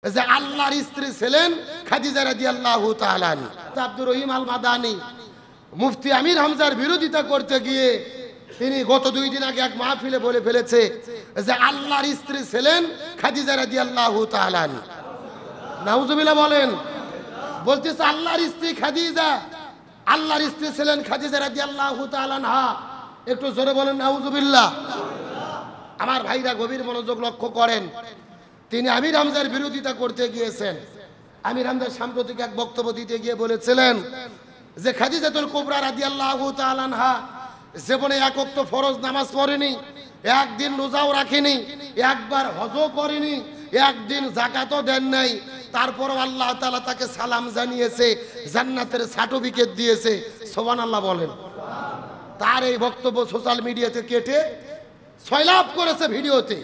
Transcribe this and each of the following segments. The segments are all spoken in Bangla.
যে আল্লাহর স্ত্রী ছিলেন খাদিজা রাদিয়াল্লাহু তাআলা। আব্দুর রহিম আল মাদানী মুফতি আমির হামজার বিরোধিতা করতে গিয়ে তিনি গত 2 দিন আগে এক মাহফিলে বলে ফেলেছে যে আল্লাহর স্ত্রী ছিলেন খাদিজা রাদিয়াল্লাহু তাআলা। নাউজুবিল্লাহ বলেন। বলতেছে আল্লাহর স্ত্রী খাদিজা, আল্লাহর স্ত্রী ছিলেন খাদিজা রাদিয়াল্লাহু তাআলা আনহা। একটু জোরে বলেন নাউজুবিল্লাহ। আমার ভাইরা গভীর মনোযোগ লক্ষ্য করেন। তিনি আমির হামজার বিরোধিতা করতে গিয়েছেন। আমির হামজা সাম্প্রতিক এক বক্তব্য দিতে গিয়ে বলেছিলেন যে খাদিজাতুল কুবরা রাদিয়াল্লাহু তাআলা আনহা জীবনে এক ওয়াক্ত ফরজ নামাজ পড়েনি, একদিন রোজাও রাখেনি, একবার হজও করেনি, একদিন যাকাতও দেন নাই। তারপর আল্লাহ তাআলা তাকে সালাম জানিয়েছে, জান্নাতের সার্টিফিকেট দিয়েছে। সুবহানাল্লাহ বলেন। তার এই বক্তব্য সোশ্যাল মিডিয়াতে কেটে ছয়লাভ করেছে ভিডিওতে।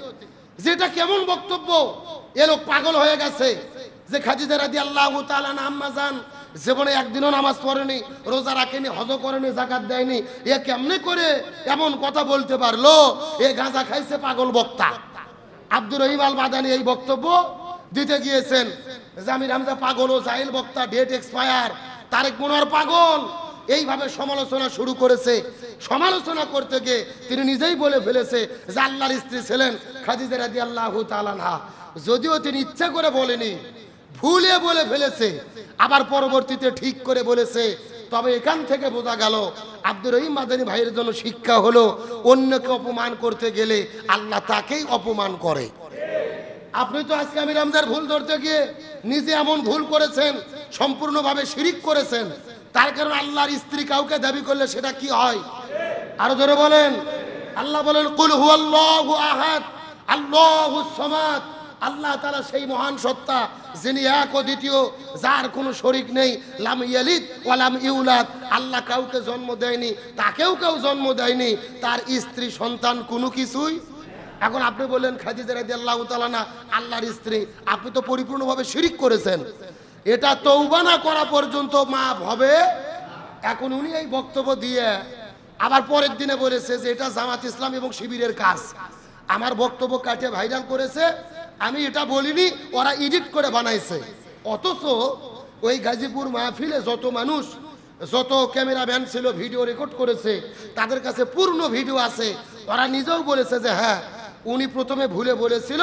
যেটা কেমন বক্তব্য, এ লোক পাগল হয়ে গেছে যে খাদিজা রাদিয়াল্লাহু তাআলা আম্মা জান জীবনে একদিনও নামাজ পড়েনি, রোজা রাখেনি, হজ করেনি, যাকাত দেয়নি। এ কেমনে করে এমন কথা বলতে পারলো? এ গাঁজা খাইছে পাগল বক্তা। আব্দুর রহিম আল মাদানী এই বক্তব্য দিতে গিয়েছেন যে আমির হামজা পাগল ও জাহিল বক্তা, ডেট এক্সপায়ার, তারেক মনোয়ার পাগল। এইভাবে সমালোচনা শুরু করেছে। সমালোচনা করতে গিয়ে তিনি নিজেই বলে ফেলেছে যে আল্লাহর স্ত্রী ছিলেন খাদিজা রাদিয়াল্লাহু তাআলা আনহা। যদিও তিনি ইচ্ছা করে বলেনি, ভুলে বলে ফেলেছে, আবার পরবর্তীতে ঠিক করে বলেছে। তবে এখান থেকে বোঝা গেল আব্দুর রহিম মাদানী ভাইয়ের জন্য শিক্ষা হলো অন্যকে অপমান করতে গেলে আল্লাহ তাকেই অপমান করে। আপনি তো আজকে আমির হামজার ভুল ধরতে গিয়ে নিজে এমন ভুল করেছেন, সম্পূর্ণভাবে শিরিক করেছেন। তার কারণে আল্লাহর স্ত্রী কাউকে দাবি করলে সেটা কি হয়? আরো জোরে বলেন। আল্লাহ বলেন কুল হুয়াল্লাহু আহাদ আল্লাহুস সামাদ। আল্লাহ তাআলা সেই মহান সত্তা যিনি এক ও দ্বিতীয়, যার কোনো শরীক নেই। লাম ইয়ালিদ ওয়া লাম ইউলাদ। আল্লাহ কাউকে জন্ম দেয়নি, তাকেও কেউ জন্ম দেয়নি, তার স্ত্রী সন্তান কোনো কিছুই। এখন আপনি বললেন খাদিজা রাদিয়াল্লাহু তাআলা না আল্লাহর স্ত্রী, আপনি তো পরিপূর্ণভাবে শিরিক করেছেন। এটা তওবা না করা পর্যন্ত মাফ হবে। এখন উনি এই বক্তব্য দিয়ে আবার পরের দিনে বলেছে যে এটা জামাত ইসলাম এবং শিবিরের কাজ। আমার বক্তব্য কাটে ভাইরাল করেছে। আমি এটা বলিনি, ওরা এডিট করে বানাইছে। অথচ ওই গাজীপুর মাহফিলে যত মানুষ, যত ক্যামেরাম্যান ছিল, ভিডিও রেকর্ড করেছে, তাদের কাছে পূর্ণ ভিডিও আছে। ওরা নিজেও বলেছে যে হ্যাঁ, উনি প্রথমে ভুলে বলেছিল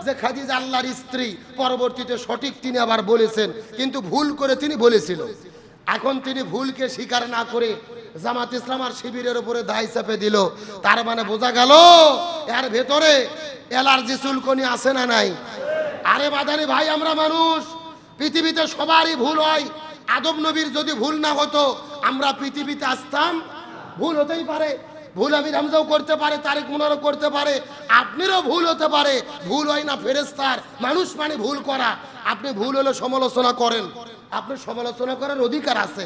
যে খাদিজা আল্লাহর স্ত্রী, পরবর্তীতে সঠিক তিনি আবার বলেছেন, কিন্তু ভুল করে তিনি বলেছিল। এখন তিনি ভুলকে স্বীকার না করে জামাত ইসলাম আর শিবিরের উপরে দায় চাপে দিল। তার মানে বোঝা গেল এর ভেতরে অ্যালার্জি চুলকনি আছে না নাই? আরে মাদানী ভাই, আমরা মানুষ, পৃথিবীতে সবারই ভুল হয়। আদম নবীর যদি ভুল না হতো আমরা পৃথিবীতে আসতাম? ভুল হতেই পারে। ভুল আমির হামজাও করতে পারে, তারেক মনোয়ারও করতে পারে, আপনারও ভুল হতে পারে। ভুল হয় না ফেরেশতার। মানুষ মানে ভুল করা। আপনি ভুল হলে সমালোচনা করেন, আপনি সমালোচনা করার অধিকার আছে।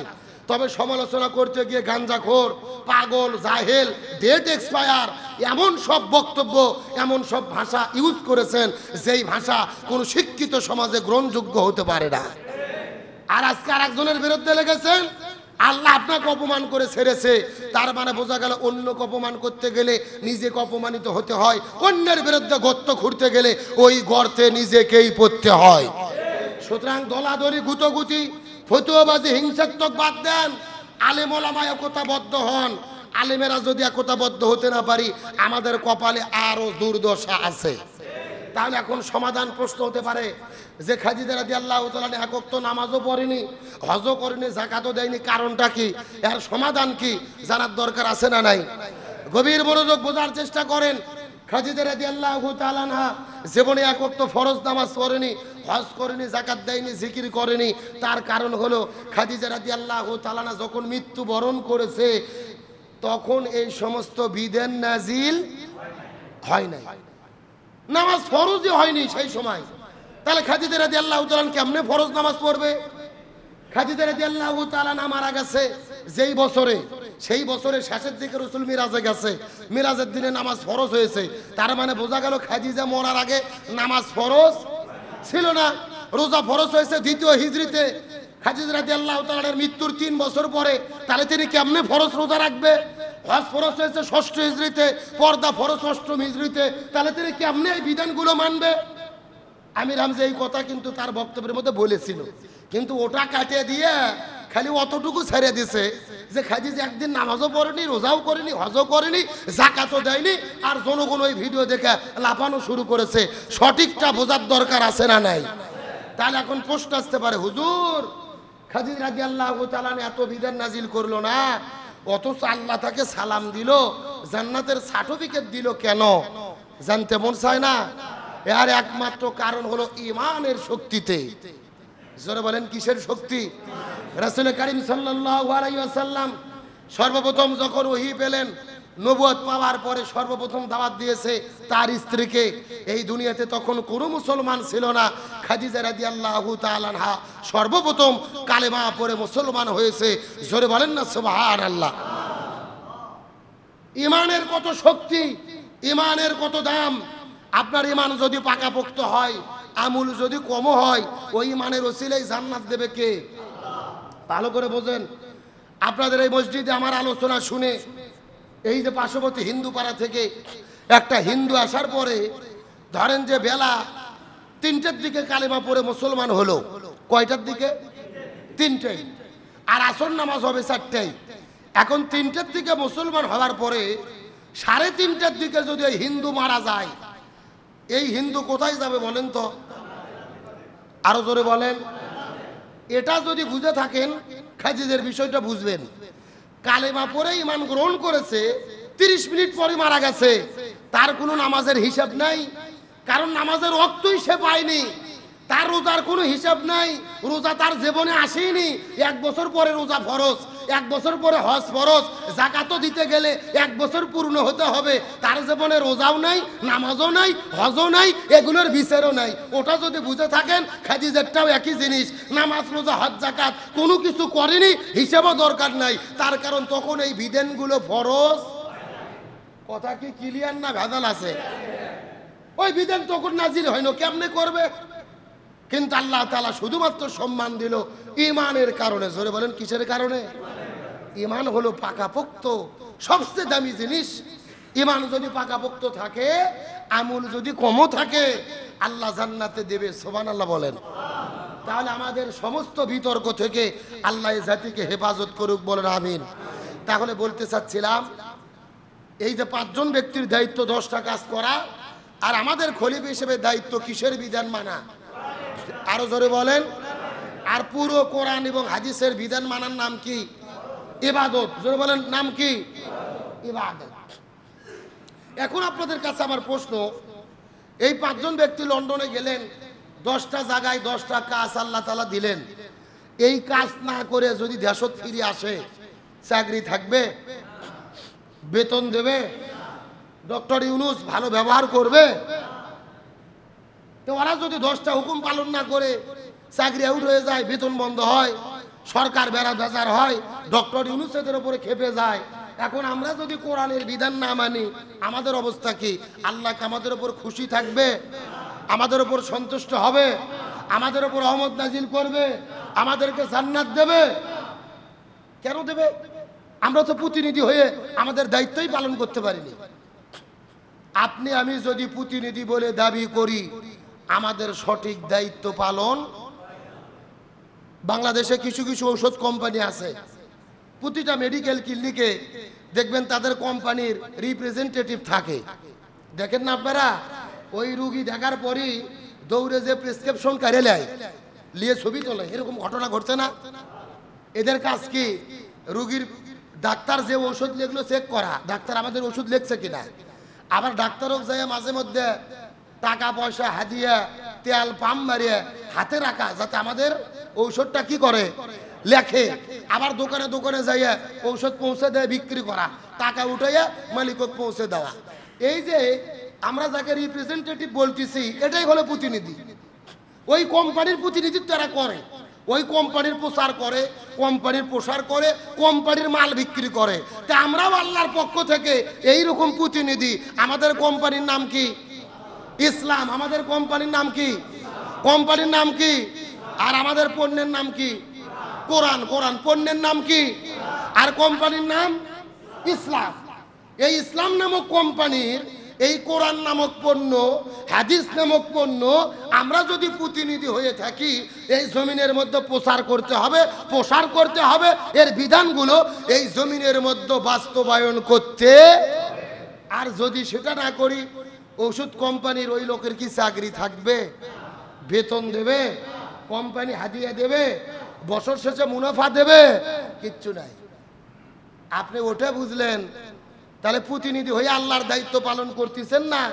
তবে সমালোচনা করতে গিয়ে গাঞ্জাখোর, পাগল, জাহেল, ডেট এক্সপায়ার, এমন সব বক্তব্য, এমন সব ভাষা ইউজ করেছেন যেই ভাষা কোনো শিক্ষিত সমাজে গ্রহণযোগ্য হতে পারে না। আর আজকে আর একজনের বিরুদ্ধে লেগেছেন, আল্লাহ আপনাকে অপমান করে ছেড়েছে। তার মানে বোঝা গেল অন্যকে অপমান করতে গেলে নিজেকে অপমানিত হতে হয়। অন্যের বিরুদ্ধে গর্ত খুঁড়তে গেলে ওই গর্তে নিজেকেই পড়তে হয়। সুতরাং দলাদলি, গুতোগুতি, ফতুয়াবাজি, হিংসাত্মক বাদ দেন। আলেম ওলামা একতাবদ্ধ হন। আলেমেরা যদি একতাবদ্ধ হতে না পারি, আমাদের কপালে আরো দুর্দশা আছে। তাহলে এখন সমাধান প্রশ্ন হতে পারে যে খাদিজা রাদিয়াল্লাহু তাআলা এক ওয়াক্ত নামাজও পড়েনি, হজও করেনি, যাকাতও দেয়নি, কারণটা কি? এর সমাধান কি? জানার দরকার আছে না নাই? গভীর মনোযোগ বোঝার চেষ্টা করেন। খাদিজা রাদিয়াল্লাহু তাআলা আনহা জীবনে এক ওয়াক্ত ফরজ নামাজ পড়েনি, হজ করেনি, যাকাত দেয়নি, জিকির করেনি। তার কারণ হলো খাদিজা রাদিয়াল্লাহু তাআলা আনহা যখন মৃত্যুবরণ করেছে তখন এই সমস্ত বিধান নাজিল হয় নাই, নামাজ ফরজই হয়নি সেই সময়। তাহলে খাদিজা রাদিয়াল্লাহু তাআলা কেমনে ফরজ নামাজ পড়বে? খাদিজা রাদিয়াল্লাহু তাআলা মারা গেছে যেই বছরে, সেই বছরের শেষের দিকে রাসূল মিরাজে গেছে। মিরাজের দিনে নামাজ ফরজ হয়েছে। তার মানে বোঝা গেল খাদিজা মরার আগে নামাজ ফরজ ছিল না। রোজা ফরজ হয়েছে দ্বিতীয় হিজরিতে, খাদিজা রাদিয়াল্লাহু তাআলার মৃত্যুর 3 বছর পরে। তাহলে তিনি কেমনে ফরজ রোজা রাখবে? হজ ফরজ হয়েছে 6ষ্ঠ হিজরিতে, পর্দা ফরজ 8ম হিজরিতে। তাহলে তিনি কেমনে এই বিধানগুলো মানবে? আমির হামজা এই কথা কিন্তু তার বক্তব্যের মধ্যে বলেছিল, কিন্তু ওটা কাটিয়ে দিয়ে খালি অতটুকু ছেড়ে দিছে যে খাদিজা একদিন নামাজও পড়েনি, রোজাও করেনি, হজও করেনি, জাকাতও দেয়নি, আর জনগণ ওই ভিডিও দেখে লাফানো শুরু করেছে। সঠিকটা বোঝার দরকার আছে না নাই? তাহলে এখন প্রশ্ন আসতে পারে, হুজুর খাদিজা রাদিয়াল্লাহু তাআলা এত বিধান নাজিল করলো না, অথচ আল্লাহ তাকে সালাম দিল, জান্নাতের সার্টিফিকেট দিল কেন? জানতে মন চায় না? এর একমাত্র কারণ হলো ঈমানের শক্তিতে। জোরে বলেন কিসের শক্তি? রাসূল কারীম সাল্লাল্লাহু আলাইহি ওয়াসাল্লাম সর্বপ্রথম যখন ওহী পেলেন, নবুয়ত পাওয়ার পরে সর্বপ্রথম দাওয়াত দিয়েছে তার স্ত্রীকে। এই দুনিয়াতে তখন কোনো মুসলমান ছিল না। খাদিজা রাদিয়াল্লাহু তাআলা আনহা সর্বপ্রথম কালেমা পড়ে মুসলমান হয়েছে। জোরে বলেন না সুবহানাল্লাহ। ঈমানের কত শক্তি, ঈমানের কত দাম। আপনার ঈমান যদি পাকাপোক্ত হয়, আমল যদি কম হয়, ওই ঈমানের ওসিলায় জান্নাত দেবে কে? ভালো করে বোঝেন। আপনাদের এই মসজিদে আমার আলোচনা শুনে এই যে পার্শ্ববর্তী হিন্দু পাড়া থেকে একটা হিন্দু আসার পরে ধরেন যে বেলা ৩টার দিকে কালেমা পড়ে মুসলমান হলো। কয়টার দিকে? ৩টায়। আর আসর নামাজ হবে ৪টায়। এখন ৩টার দিকে মুসলমান হওয়ার পরে ৩:৩০টার দিকে যদি ওই হিন্দু মারা যায়, এই হিন্দু কোথায় যাবে বলেন তো? আরো জোরে বলেন। এটা যদি বুঝে থাকেন, খাদিজার বিষয়টা বুঝবেন। কালেমা পড়ে ঈমান গ্রহণ করেছে, ৩০ মিনিট পরে মারা গেছে, তার কোনো নামাজের হিসাব নাই, কারণ নামাজের ওয়াক্তই সে পায়নি। তার রোজার কোনো হিসাব নাই, রোজা তার জীবনে আসেনি। ১ বছর পরে রোজা ফরজ, ১ বছর পরে হজ ফরজ, যাকাতও দিতে গেলে ১ বছর পূর্ণ হতে হবে। তার জীবনে রোজাও নাই, নামাজও নাই, হজও নাই, এগুলোর বিচারও নাই। ওটা যদি বুঝে থাকেন, খাদিজারটাও একই জিনিস। নামাজ, রোজা, হজ, যাকাত কোনো কিছু করেনি, হিসাবও দরকার নাই। তার কারণ তখন এই বিধানগুলো ফরজ। কথা কি ক্লিয়ার না ভেজাল আছে? ওই বিধান তখন নাজিল হয়নি, কেমনে করবে? কিন্তু আল্লাহ তাআলা শুধুমাত্র সম্মান দিল ঈমানের কারণে। জোরে বলেন কিসের কারণে? ঈমান হলো পাকাপোক্ত সবচেয়ে দামি জিনিস। ঈমান যদি পাকাপোক্ত থাকে, আমল যদি কমও থাকে, আল্লাহ জান্নাতে দেবে। সুবহানাল্লাহ বলেন। তাহলে আমাদের সমস্ত বিতর্ক থেকে আল্লাহ এই জাতিকে হেফাজত করুক, বলেন আমিন। তাহলে বলতে চাচ্ছিলাম, এই যে ৫ জন ব্যক্তির দায়িত্ব 10টা কাজ করা, আর আমাদের খলিফা হিসেবে দায়িত্ব কিসের বিধান মানা? আরো জোরে বলেন। আর পুরো কোরআন এবং হাদিসের বিধান মানার নাম কি? ইবাদত। জোরে বলেন, নাম কি? ইবাদত। এখন আপনাদের কাছে আমার প্রশ্ন, এই ৫ জন ব্যক্তি লন্ডনে গেলেন, 10টা জায়গায় 10টা কাজ আল্লাহ তাআলা দিলেন। এই কাজ না করে যদি দেশত ফিরে আসে, চাকরি থাকবে? বেতন দেবে? ডক্টর ইউনূস ভালো ব্যবহার করবে? তো ওরা যদি 10টা হুকুম পালন না করে চাকরি আউট হয়ে যায়, বেতন বন্ধ হয়, সরকার বেড়া বেজার হয়, ডক্টর ইউনূস এদের উপরে খেপে যায়। এখন আমরা যদি কোরআনের বিধান না মানি, আমাদের অবস্থা কি? আল্লাহ কি আমাদের উপর খুশি থাকবে? আমাদের উপর সন্তুষ্ট হবে? আমাদের উপর রহমত নাজিল করবে? আমাদেরকে জান্নাত দেবে? কেন দেবে? আমরা তো প্রতিনিধি হয়ে আমাদের দায়িত্বই পালন করতে পারিনি। আপনি আমি যদি প্রতিনিধি বলে দাবি করি, আমাদের সঠিক দায়িত্ব পালন। বাংলাদেশে কিছু কিছু ঔষধ কোম্পানি আছে, প্রতিটা মেডিকেল ক্লিনিকে দেখবেন তাদের কোম্পানির রিপ্রেজেন্টেটিভ থাকে। দেখেন না আপনারা? ওই রুগী দেখার পরই দৌড়ে যে প্রেসক্রিপশন কারে নিয়ে ছবি তোলে, এরকম ঘটনা ঘটছে না? এদের কাজ কি? রুগীর ডাক্তার যে ওষুধ লিখলো চেক করা, ডাক্তার আমাদের ওষুধ লিখছে কিনা। আবার ডাক্তারও যায় মাঝে মধ্যে টাকা পয়সা হাদিয়া, তেল পাম মারিয়ে হাতে রাখা, যাতে আমাদের ঔষধটা কি করে, লেখে। আবার দোকানে দোকানে যাইয়া ঔষধ পৌঁছে দেয়, বিক্রি করা, টাকা উঠাইয়া মালিকক পৌঁছে দেওয়া। এই যে আমরা যাকে রিপ্রেজেন্টেটিভ বলতেছি, এটাই হলো প্রতিনিধি। ওই কোম্পানির প্রতিনিধিত্ব এরা করে, ওই কোম্পানির প্রচার করে, কোম্পানির প্রসার করে, কোম্পানির মাল বিক্রি করে। তা আমরাও আল্লাহর পক্ষ থেকে এইরকম প্রতিনিধি। আমাদের কোম্পানির নাম কি? ইসলাম। আমাদের কোম্পানির নাম কি? কোম্পানির নাম কি? আর আমাদের পণ্যের নাম কি? কোরআন। কোরআন পণ্যের নাম কি? আর কোম্পানির নাম ইসলাম। এই ইসলাম নামক কোম্পানির এই কোরআন নামক পণ্য, হাদিস নামক পণ্য আমরা যদি প্রতিনিধি হয়ে থাকি, এই জমিনের মধ্যে প্রচার করতে হবে এর বিধানগুলো এই জমিনের মধ্যে বাস্তবায়ন করতে। আর যদি সেটা না করি, ওষুধ কোম্পানির ওই লোকের কি চাকরি থাকবে? বেতন দেবে? কোম্পানি হাদিয়া দেবে? বছর শেষে মুনাফা দেবে? কিচ্ছু নাই। আপনি ওটা বুঝলেন, তাহলে প্রতিনিধি হয়ে আল্লাহর দায়িত্ব পালন করতেছেন না।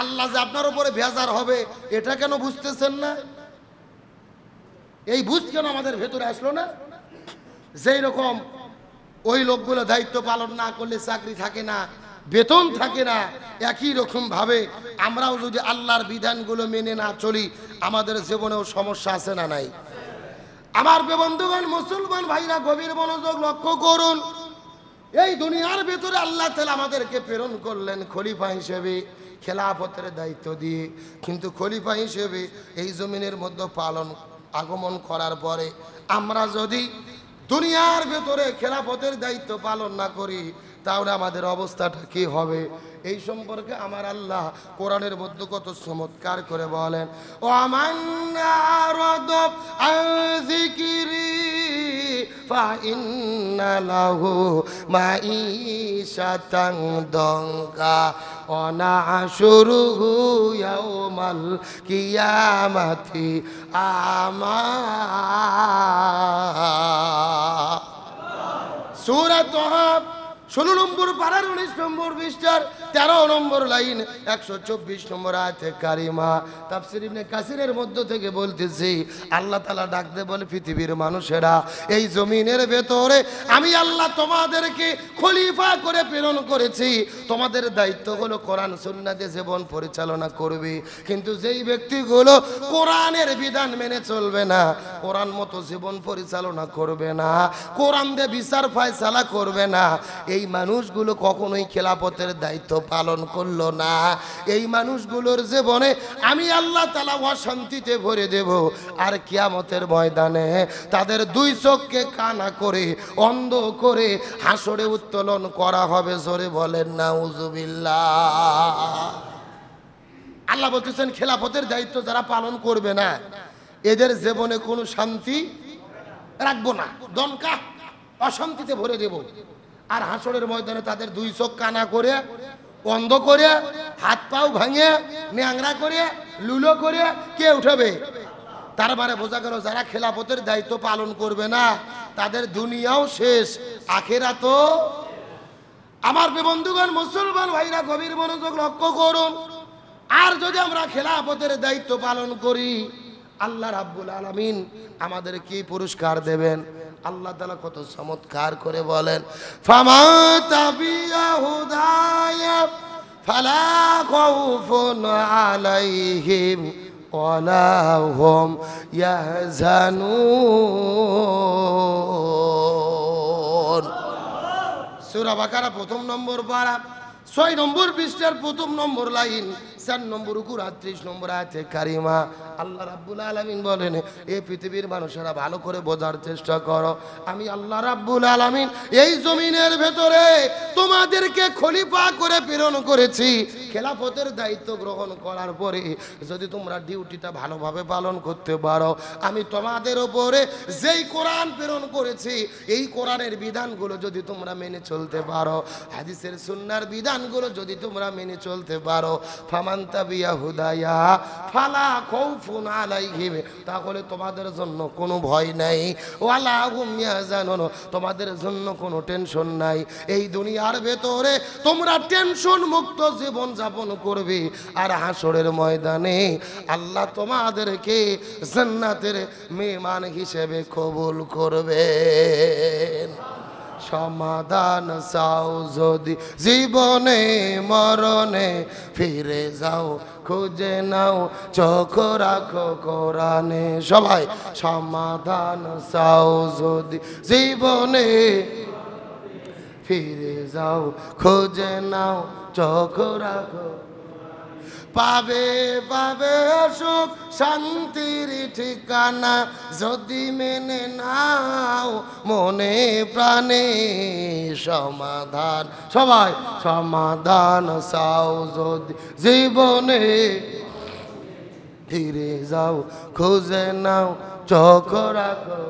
আল্লাহ যে আপনার উপরে বেজার হবে এটা কেন বুঝতেছেন না? এই বুঝ কেন আমাদের ভেতরে আসলো না? যেই রকম ওই লোকগুলো দায়িত্ব পালন না করলে চাকরি থাকে না, বেতন থাকে না, একই রকম ভাবে আমরাও যদি আল্লাহর বিধানগুলো মেনে না চলি, আমাদের জীবনেও সমস্যা আছে না নাই? আমার বন্ধুগণ, মুসলমান ভাইরা, গভীর মনোযোগ লক্ষ্য করুন। এই দুনিয়ার ভেতরে আল্লাহ তাআলা আমাদেরকে প্রেরণ করলেন খলিফা হিসেবে, খেলাফতের দায়িত্ব দিয়ে। কিন্তু খলিফা হিসেবে এই জমিনের মধ্যে আগমন করার পরে আমরা যদি দুনিয়ার ভেতরে খেলাফতের দায়িত্ব পালন না করি, তাহলে আমাদের অবস্থাটা কি হবে? এই সম্পর্কে আমার আল্লাহ কোরআনের মধ্যে কত চমৎকার করে বলেন, ও আমান্না রাদাব আযিকরি ফা ইন্না লাহু মাঈশাতান দঙ্কা ওয়া নাহশুরুহু ইয়াওমাল কিয়ামাতি আমা। সূরা তাহা 16 নম্বর পারার 19 নম্বর পৃষ্ঠার 13 নম্বর লাইন, 124 নম্বর আয়াতে কারিমা। তাফসীর ইবনে কাসিরের মধ্য থেকে বলতেছি, আল্লাহ তাআলা ডাকতে বলে, পৃথিবীর মানুষেরা, এই জমিনের ভেতরে আমি আল্লাহ তোমাদেরকে খলিফা করে প্রেরণ করেছি। তোমাদের দায়িত্ব হলো কোরআন সুন্নাতে জীবন পরিচালনা করবে। কিন্তু যেই ব্যক্তিগুলো কোরআনের বিধান মেনে চলবে না, কোরআন মতো জীবন পরিচালনা করবে না, কোরআন দিয়ে বিচার ফয়সালা করবে না, এই মানুষগুলো কখনোই খেলাফতের দায়িত্ব পালন করলো না। এই মানুষগুলোর জীবনে আমি আল্লাহ তাআলা অশান্তিতে ভরে দেব। আর কিয়ামতের ময়দানে তাদের দুই চোখকে কানা করে, অন্ধ করে হাসরে উত্তোলন করা হবে। জোরে বলেন নাউজুবিল্লাহ। আল্লাহ বলতেছেন, খেলাফতের দায়িত্ব যারা পালন করবে না, এদের জীবনে কোনো শান্তি রাখবো না, দমকা অশান্তিতে ভরে দেব। আর হাসরের ময়দানে তাদের দুই চোখ কানা করে, অন্ধ করে, হাত পাও ভাঙে, ন্যাংরা করে, লুলো করে কে উঠাবে? তার মানে বোঝা গেল, যারা খেলাফতের দায়িত্ব পালন করবে না, তাদের দুনিয়াও শেষ, আখিরাতও। আমার বন্ধুগণ, মুসলমান ভাইরা, গভীর মনোযোগ লক্ষ্য করুন। আর যদি আমরা খেলাফতের দায়িত্ব পালন করি, আল্লাহ রাব্বুল আলামিন আমাদের কি পুরস্কার দেবেন? আল্লাহ তাআলা কত চমৎকার করে বলেন, ফামা তাবিয়া হুদায়া ফালা খাউফুন আলাইহিম ওয়ালা হুম ইয়াহজানুন। সূরা বাকারা 1 নম্বর পারা 6 নম্বর পৃষ্ঠার 1 নম্বর লাইন, 4 নম্বর রুকুর 38 নম্বর আয়াতে কারিমা। আল্লাহ রাব্বুল আলামিন বলেন, এই পৃথিবীর মানুষেরা ভালো করে বোঝার চেষ্টা করো, আমি আল্লাহ রাব্বুল আলামিন এই জমিনের ভেতরে তোমাদেরকে খলিফা করে প্রেরণ করেছি। খেলাফতের দায়িত্ব গ্রহণ করার পরে যদি তোমরা ডিউটিটা ভালোভাবে পালন করতে পারো, আমি তোমাদের উপরে যেই কোরআন প্রেরণ করেছি, এই কোরআনের বিধানগুলো যদি তোমরা মেনে চলতে পারো, হাদিসের সুন্নাহর বিধানগুলো যদি তোমরা মেনে চলতে পারো, ফামান তাবিয়া হুদায়া ফালা খাউফুন আলাইহিম, তাহলে তোমাদের জন্য কোনো ভয় নাই, ওয়ালা হুম ইয়াহজানুন, তোমাদের জন্য কোনো টেনশন নাই। এই দুনিয়ার ভেতরে তোমরা টেনশন মুক্ত জীবন যাপন করবে। আর হাসরের ময়দানে আল্লাহ তোমাদেরকে জান্নাতের মেহমান হিসেবে কবুল করবেন। সমাধান চাও যদি জীবনে মরণে, ফিরে যাও খুঁজে নাও চোখ রাখো কোরআনে। সবাই, সমাধান চাও যদি জীবনে, ফিরে যাও খুঁজে নাও চোখ রাখো। পাবে পাবে সুখ শান্তির ঠিকানা যদি মেনে নাও মনে প্রাণে সমাধান সবাই সমাধান চাও যদি জীবনে ফিরে যাও খুঁজে নাও চোখ রাখো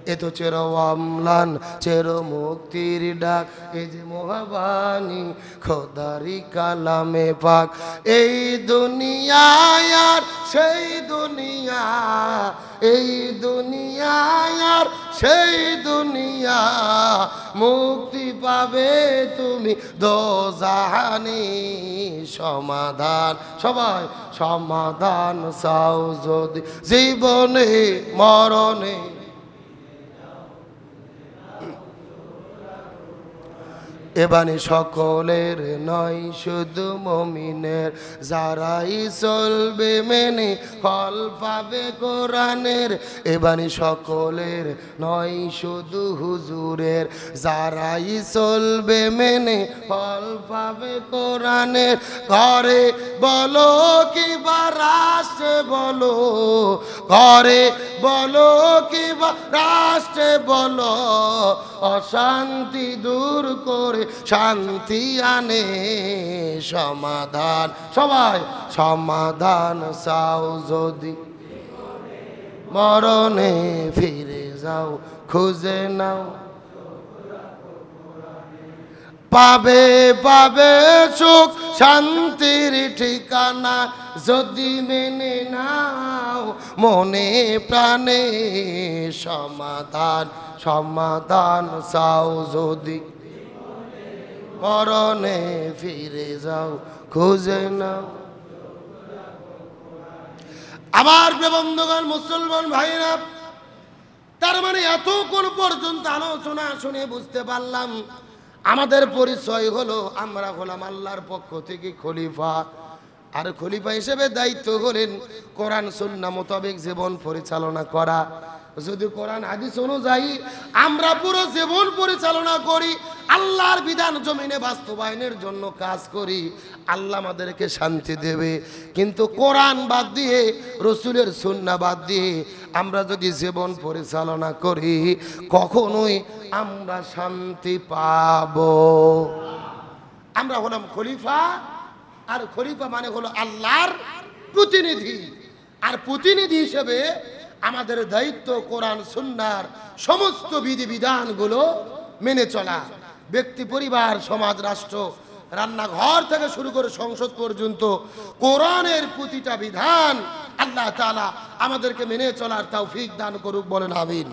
এ তো চের অম্লান চের মুক্তির ডাক এই যে মহাবাণী খোদারি কালামে পাক এই দুনিয়ায় আর সেই দুনিয়া এই দুনিয়ায় আর সেই দুনিয়া মুক্তি পাবে তুমি দোজাহানি সমাধান সবাই সমাধান চাও যদি জীবনে মরণে এবানি সকলের নয় শুধু মুমিনের যারাই চলবে মেনে ফল পাবে কোরআনের এবানি সকলের নয় শুধু হুজুরের যারাই চলবে মেনে ফল পাবে কোরআনের ঘরে বলো কি বা রাষ্ট্রে বলো ঘরে বলো কি বা রাষ্ট্রে বলো অশান্তি দূর করে শান্তি আনে সমাধান সবাই সমাধান চাও যদি মরণে ফিরে যাও খুঁজে নাও পাবে পাবে সুখ শান্তির ঠিকানা যদি মেনে নাও মনে প্রাণে সমাধান সমাধান চাও যদি মরণে ফিরে যাও খুঁজে নাও আমার বন্ধুগণ মুসলমান ভাইরা তার মানে এতক্ষণ পর্যন্ত আলোচনা শুনে বুঝতে পারলাম আমাদের পরিচয় হলো আমরা হলাম আল্লাহর পক্ষ থেকে খলিফা আর খলিফা হিসেবে দায়িত্ব হলেন কোরআন সুন্নাহ মোতাবেক জীবন পরিচালনা করা যদি কোরআন হাদিস অনুযায়ী আমরা পুরো জীবন পরিচালনা করি আল্লাহর বিধান জমিনে বাস্তবায়নের জন্য কাজ করি আল্লাহ আমাদেরকে শান্তি দেবে কিন্তু কোরআন বাদ দিয়ে রসুলের সুন্নাহ বাদ দিয়ে আমরা যদি জীবন পরিচালনা করি কখনোই আমরা শান্তি পাব আমরা হলাম খলিফা আর খলিফা মানে হলো আল্লাহর প্রতিনিধি আর প্রতিনিধি হিসেবে আমাদের দায়িত্ব কোরআন সুন্নাহর সমস্ত বিধিবিধানগুলো মেনে চলা ব্যক্তি পরিবার সমাজ রাষ্ট্র রান্নাঘর থেকে শুরু করে সংসদ পর্যন্ত কোরআনের প্রতিটা বিধান আল্লাহ তাআলা আমাদেরকে মেনে চলার তৌফিক দান করুক বলেন আমিন।